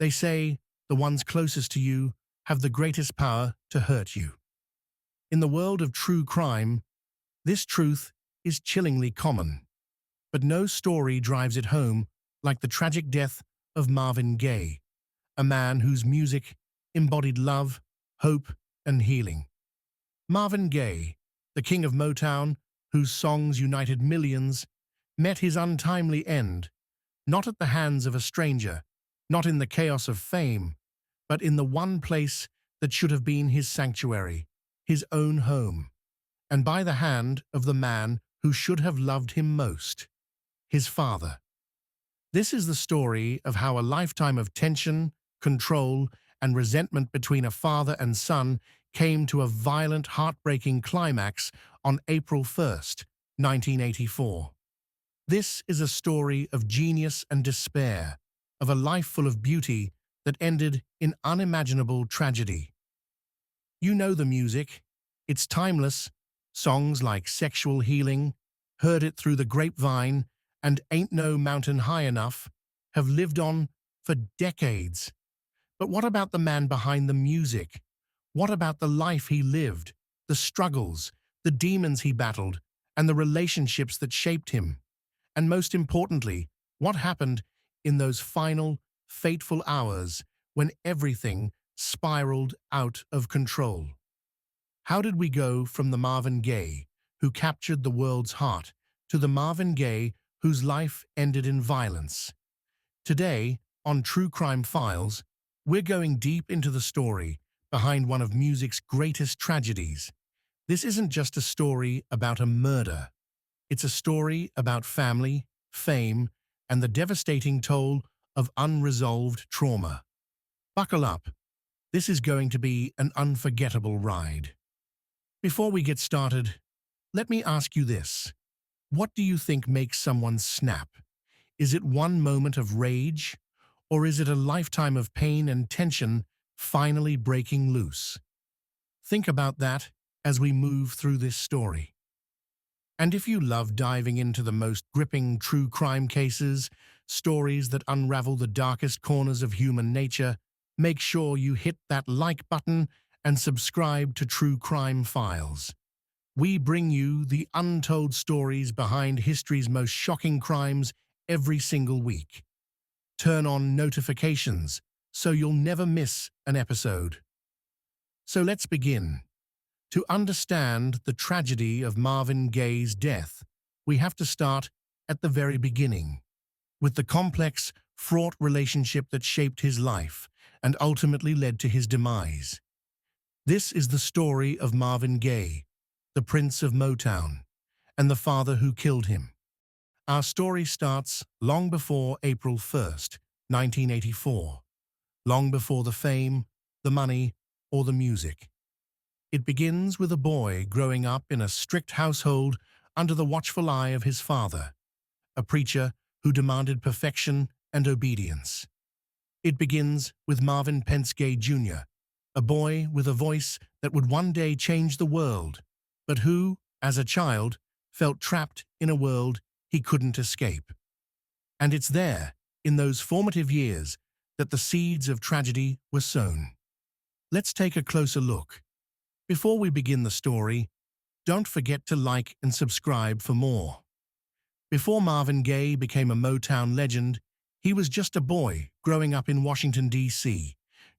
They say the ones closest to you have the greatest power to hurt you. In the world of true crime, this truth is chillingly common. But no story drives it home like the tragic death of Marvin Gaye, a man whose music embodied love, hope, and healing. Marvin Gaye, the king of Motown, whose songs united millions, met his untimely end, not at the hands of a stranger, not in the chaos of fame, but in the one place that should have been his sanctuary, his own home, and by the hand of the man who should have loved him most, his father. This is the story of how a lifetime of tension, control, and resentment between a father and son came to a violent, heartbreaking climax on April 1st, 1984. This is a story of genius and despair, of a life full of beauty that ended in unimaginable tragedy. You know the music. It's timeless. Songs like Sexual Healing, Heard It Through the Grapevine, and Ain't No Mountain High Enough have lived on for decades. But what about the man behind the music? What about the life he lived, the struggles, the demons he battled, and the relationships that shaped him? And most importantly, what happened in those final, fateful hours when everything spiraled out of control? How did we go from the Marvin Gaye, who captured the world's heart, to the Marvin Gaye whose life ended in violence? Today, on True Crime Files, we're going deep into the story behind one of music's greatest tragedies. This isn't just a story about a murder. It's a story about family, fame, and the devastating toll of unresolved trauma. Buckle up. This is going to be an unforgettable ride. Before we get started, let me ask you this. What do you think makes someone snap? Is it one moment of rage, or is it a lifetime of pain and tension finally breaking loose? Think about that as we move through this story. And if you love diving into the most gripping true crime cases, stories that unravel the darkest corners of human nature, make sure you hit that like button and subscribe to True Crime Files. We bring you the untold stories behind history's most shocking crimes every single week. Turn on notifications so you'll never miss an episode. So let's begin. To understand the tragedy of Marvin Gaye's death, we have to start at the very beginning, with the complex, fraught relationship that shaped his life and ultimately led to his demise. This is the story of Marvin Gaye, the Prince of Motown, and the father who killed him. Our story starts long before April 1st, 1984, long before the fame, the money, or the music. It begins with a boy growing up in a strict household under the watchful eye of his father, a preacher who demanded perfection and obedience. It begins with Marvin Gaye Jr., a boy with a voice that would one day change the world, but who, as a child, felt trapped in a world he couldn't escape. And it's there, in those formative years, that the seeds of tragedy were sown. Let's take a closer look. Before we begin the story, don't forget to like and subscribe for more. Before Marvin Gaye became a Motown legend, he was just a boy growing up in Washington, D.C.,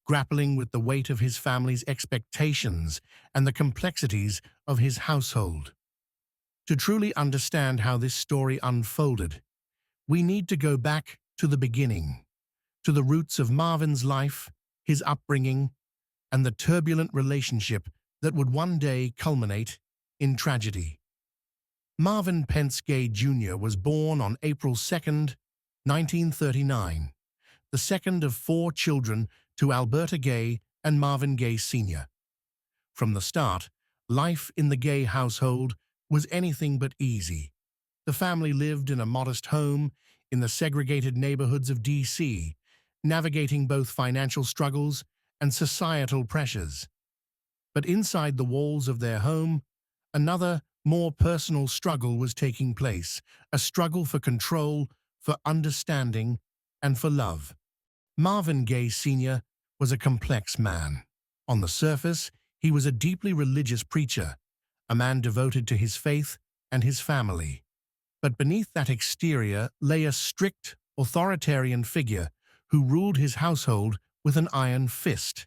grappling with the weight of his family's expectations and the complexities of his household. To truly understand how this story unfolded, we need to go back to the beginning, to the roots of Marvin's life, his upbringing, and the turbulent relationship that would one day culminate in tragedy. Marvin Gaye Jr. was born on April 2nd, 1939, the second of four children to Alberta Gaye and Marvin Gaye Sr. From the start, life in the Gaye household was anything but easy. The family lived in a modest home in the segregated neighborhoods of D.C., navigating both financial struggles and societal pressures. But inside the walls of their home, another, more personal struggle was taking place, a struggle for control, for understanding, and for love. Marvin Gaye Sr. was a complex man. On the surface, he was a deeply religious preacher, a man devoted to his faith and his family. But beneath that exterior lay a strict, authoritarian figure who ruled his household with an iron fist.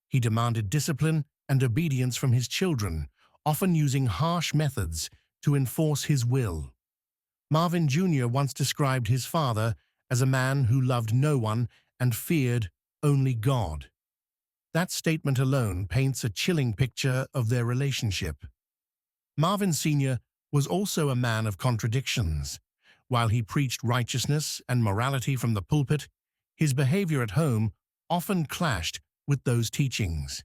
He demanded discipline and obedience from his children, often using harsh methods to enforce his will. Marvin Jr. once described his father as a man who loved no one and feared only God. That statement alone paints a chilling picture of their relationship. Marvin Sr. was also a man of contradictions. While he preached righteousness and morality from the pulpit, his behavior at home often clashed with those teachings.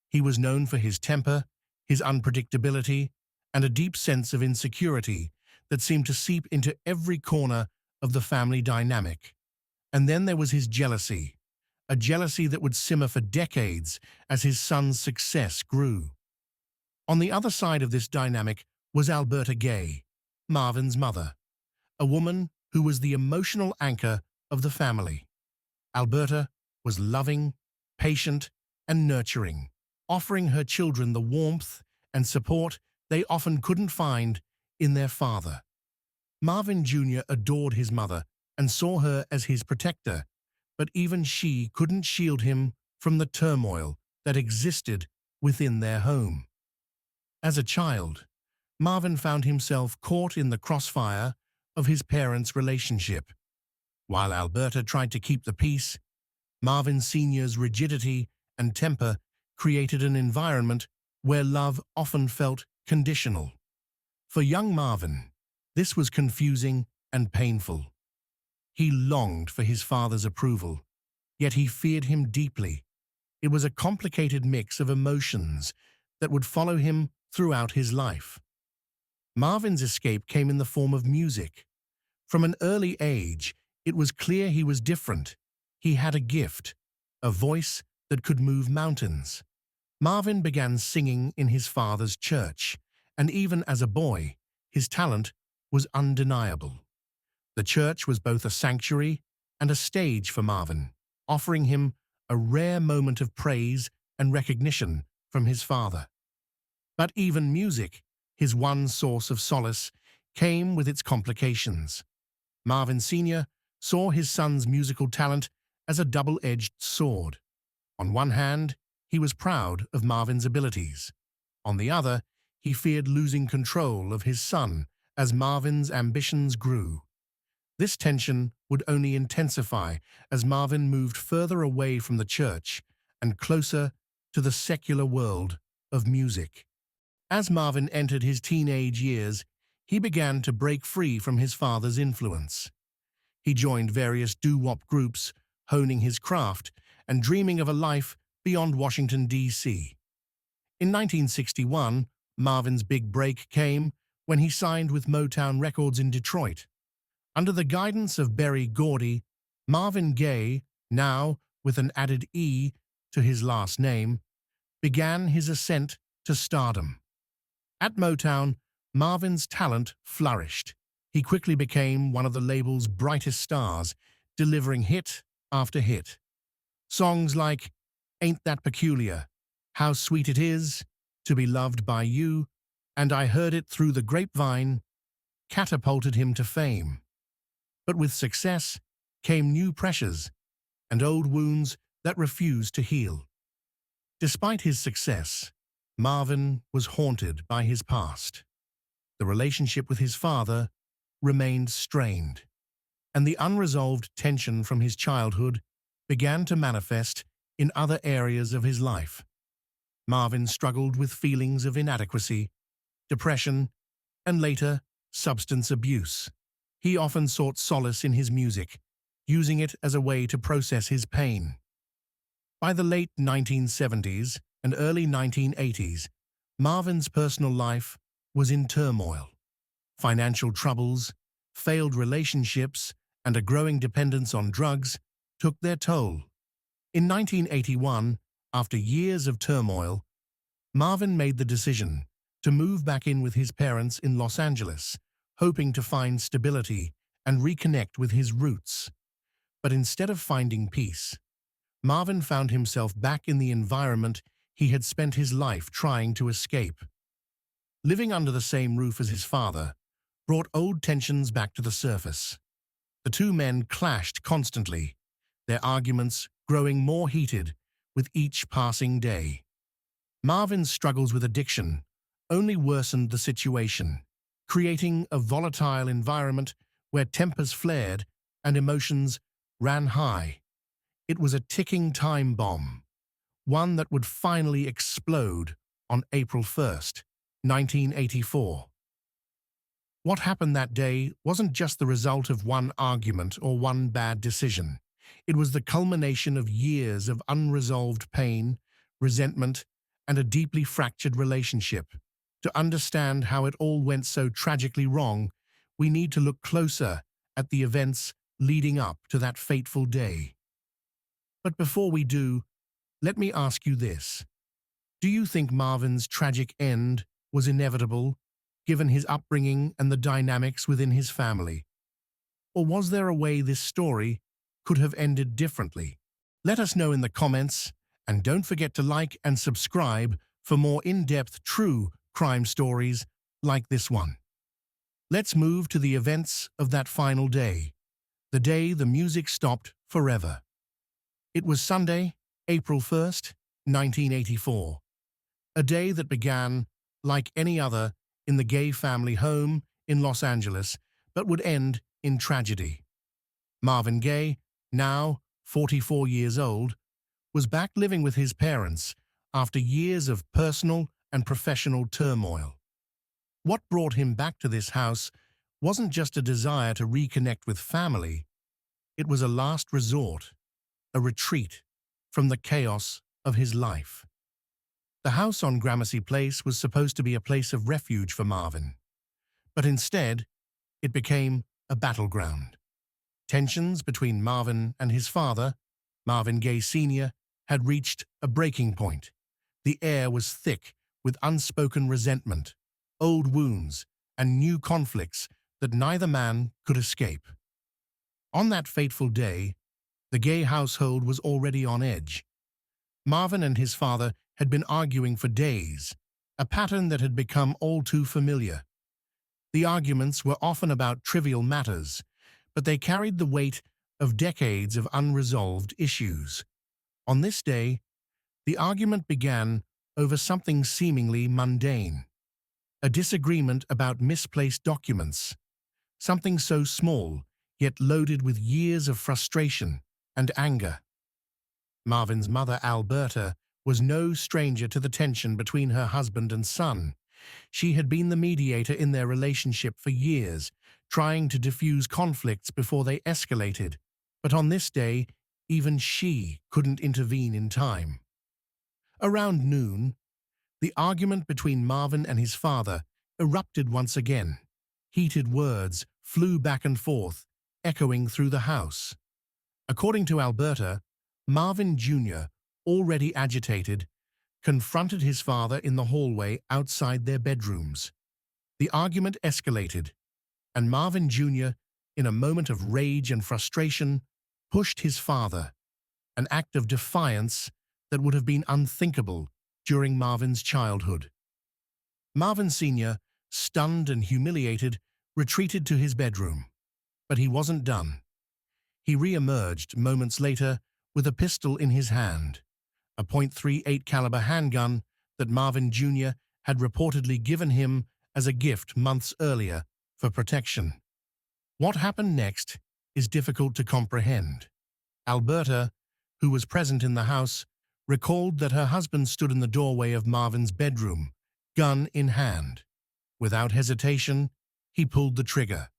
He was known for his temper, his unpredictability, and a deep sense of insecurity that seemed to seep into every corner of the family dynamic. And then there was his jealousy, a jealousy that would simmer for decades as his son's success grew. On the other side of this dynamic was Alberta Gaye, Marvin's mother, a woman who was the emotional anchor of the family. Alberta was loving, patient, and nurturing, offering her children the warmth and support they often couldn't find in their father. Marvin Jr. adored his mother and saw her as his protector, but even she couldn't shield him from the turmoil that existed within their home. As a child, Marvin found himself caught in the crossfire of his parents' relationship. While Alberta tried to keep the peace, Marvin Sr.'s rigidity and temper created an environment where love often felt conditional. For young Marvin, this was confusing and painful. He longed for his father's approval, yet he feared him deeply. It was a complicated mix of emotions that would follow him throughout his life. Marvin's escape came in the form of music. From an early age, it was clear he was different. He had a gift, a voice that could move mountains. Marvin began singing in his father's church, and even as a boy, his talent was undeniable. The church was both a sanctuary and a stage for Marvin, offering him a rare moment of praise and recognition from his father. But even music, his one source of solace, came with its complications. Marvin Sr. saw his son's musical talent as a double-edged sword. On one hand, he was proud of Marvin's abilities. On the other, he feared losing control of his son as Marvin's ambitions grew. This tension would only intensify as Marvin moved further away from the church and closer to the secular world of music. As Marvin entered his teenage years, he began to break free from his father's influence. He joined various doo-wop groups, honing his craft and dreaming of a life beyond Washington, D.C. In 1961, Marvin's big break came when he signed with Motown Records in Detroit. Under the guidance of Berry Gordy, Marvin Gaye, now with an added E to his last name, began his ascent to stardom. At Motown, Marvin's talent flourished. He quickly became one of the label's brightest stars, delivering hit after hit. Songs like Ain't That Peculiar, How Sweet It Is to Be Loved by You, and I Heard It Through the Grapevine catapulted him to fame. But with success came new pressures and old wounds that refused to heal. Despite his success, Marvin was haunted by his past. The relationship with his father remained strained, and the unresolved tension from his childhood began to manifest in other areas of his life. Marvin struggled with feelings of inadequacy, depression, and later, substance abuse. He often sought solace in his music, using it as a way to process his pain. By the late 1970s and early 1980s, Marvin's personal life was in turmoil. Financial troubles, failed relationships, and a growing dependence on drugs took their toll. In 1981, after years of turmoil, Marvin made the decision to move back in with his parents in Los Angeles, hoping to find stability and reconnect with his roots. But instead of finding peace, Marvin found himself back in the environment he had spent his life trying to escape. Living under the same roof as his father brought old tensions back to the surface. The two men clashed constantly, their arguments growing more heated with each passing day. Marvin's struggles with addiction only worsened the situation, creating a volatile environment where tempers flared and emotions ran high. It was a ticking time bomb, one that would finally explode on April 1st, 1984. What happened that day wasn't just the result of one argument or one bad decision. It was the culmination of years of unresolved pain, resentment, and a deeply fractured relationship. To understand how it all went so tragically wrong, we need to look closer at the events leading up to that fateful day. But before we do, let me ask you this. Do you think Marvin's tragic end was inevitable, given his upbringing and the dynamics within his family? Or was there a way this story could have ended differently? Let us know in the comments, and don't forget to like and subscribe for more in-depth true crime stories like this one. Let's move to the events of that final day, the day the music stopped forever. It was Sunday, April 1st, 1984, a day that began like any other in the Gaye family home in Los Angeles, but would end in tragedy. Marvin Gaye, now 44 years old, was back living with his parents after years of personal and professional turmoil. What brought him back to this house wasn't just a desire to reconnect with family, it was a last resort, a retreat from the chaos of his life. The house on Gramercy Place was supposed to be a place of refuge for Marvin, but instead, it became a battleground. Tensions between Marvin and his father, Marvin Gaye Sr., had reached a breaking point. The air was thick with unspoken resentment, old wounds, and new conflicts that neither man could escape. On that fateful day, the Gaye household was already on edge. Marvin and his father had been arguing for days, a pattern that had become all too familiar. The arguments were often about trivial matters, but they carried the weight of decades of unresolved issues. On this day, the argument began over something seemingly mundane, a disagreement about misplaced documents, something so small yet loaded with years of frustration and anger. Marvin's mother, Alberta, was no stranger to the tension between her husband and son. She had been the mediator in their relationship for years, trying to diffuse conflicts before they escalated. But on this day, even she couldn't intervene in time. Around noon, the argument between Marvin and his father erupted once again. Heated words flew back and forth, echoing through the house. According to Alberta, Marvin Jr., already agitated, confronted his father in the hallway outside their bedrooms. The argument escalated, and Marvin Jr., in a moment of rage and frustration, pushed his father, an act of defiance that would have been unthinkable during Marvin's childhood. Marvin Sr., stunned and humiliated, retreated to his bedroom. But he wasn't done. He re-emerged moments later with a pistol in his hand, a .38 caliber handgun that Marvin Jr. had reportedly given him as a gift months earlier for protection. What happened next is difficult to comprehend. Alberta, who was present in the house, recalled that her husband stood in the doorway of Marvin's bedroom, gun in hand. Without hesitation, he pulled the trigger.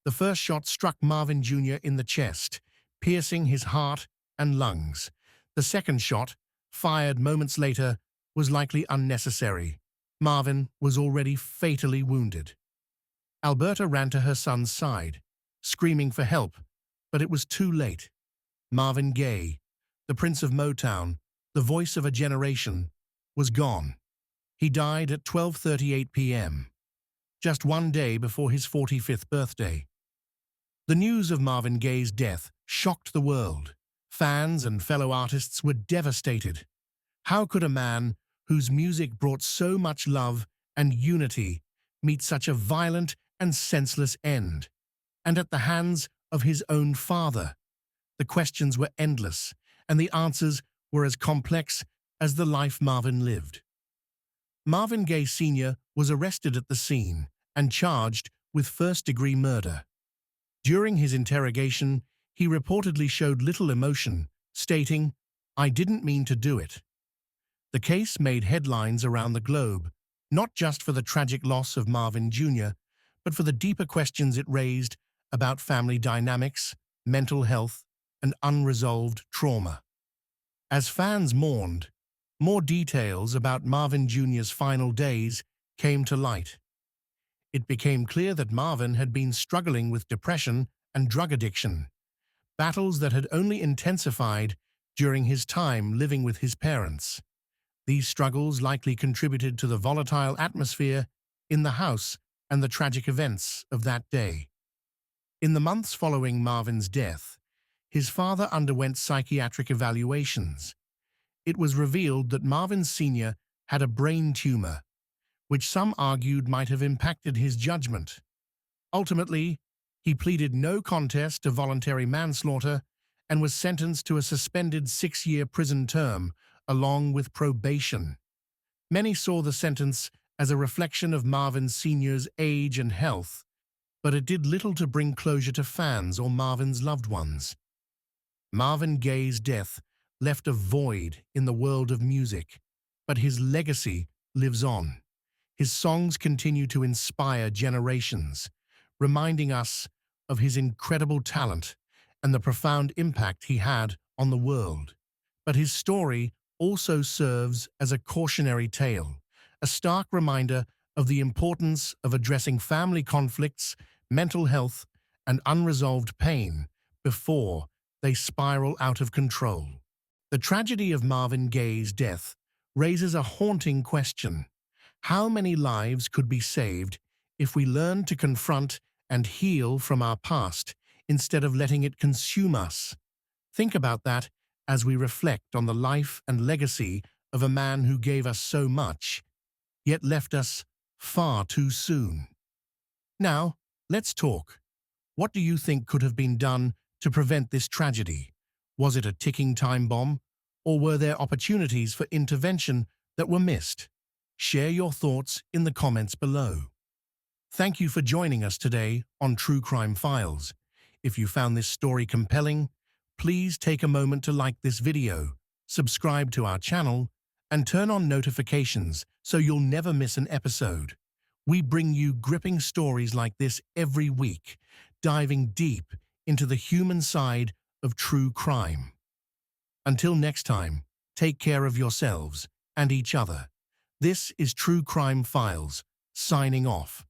The first shot struck Marvin Jr. in the chest, piercing his heart and lungs. The second shot, fired moments later, was likely unnecessary. Marvin was already fatally wounded. Alberta ran to her son's side, screaming for help, but it was too late. Marvin Gaye, the Prince of Motown, the voice of a generation, was gone. He died at 12:38 p.m., just one day before his 45th birthday. The news of Marvin Gaye's death shocked the world. Fans and fellow artists were devastated. How could a man whose music brought so much love and unity meet such a violent and senseless end? And at the hands of his own father. The questions were endless, and the answers were as complex as the life Marvin lived. Marvin Gaye Sr. was arrested at the scene and charged with first-degree murder. During his interrogation, he reportedly showed little emotion, stating, "I didn't mean to do it." The case made headlines around the globe, not just for the tragic loss of Marvin Jr., but for the deeper questions it raised about family dynamics, mental health, and unresolved trauma. As fans mourned, more details about Marvin Jr.'s final days came to light. It became clear that Marvin had been struggling with depression and drug addiction, battles that had only intensified during his time living with his parents. These struggles likely contributed to the volatile atmosphere in the house and the tragic events of that day. In the months following Marvin's death, his father underwent psychiatric evaluations. It was revealed that Marvin Sr. had a brain tumor, which some argued might have impacted his judgment. Ultimately, he pleaded no contest to voluntary manslaughter and was sentenced to a suspended 6-year prison term, along with probation. Many saw the sentence as a reflection of Marvin Sr.'s age and health, but it did little to bring closure to fans or Marvin's loved ones. Marvin Gaye's death left a void in the world of music, but his legacy lives on. His songs continue to inspire generations, reminding us of his incredible talent and the profound impact he had on the world. But his story also serves as a cautionary tale, a stark reminder of the importance of addressing family conflicts, mental health, and unresolved pain before they spiral out of control. The tragedy of Marvin Gaye's death raises a haunting question. How many lives could be saved if we learned to confront and heal from our past instead of letting it consume us? Think about that as we reflect on the life and legacy of a man who gave us so much, yet left us far too soon. Now, let's talk. What do you think could have been done to prevent this tragedy? Was it a ticking time bomb, or were there opportunities for intervention that were missed? Share your thoughts in the comments below. Thank you for joining us today on True Crime Files. If you found this story compelling, please take a moment to like this video, subscribe to our channel, and turn on notifications so you'll never miss an episode. We bring you gripping stories like this every week, diving deep into the human side of true crime. Until next time, take care of yourselves and each other. This is True Crime Files, signing off.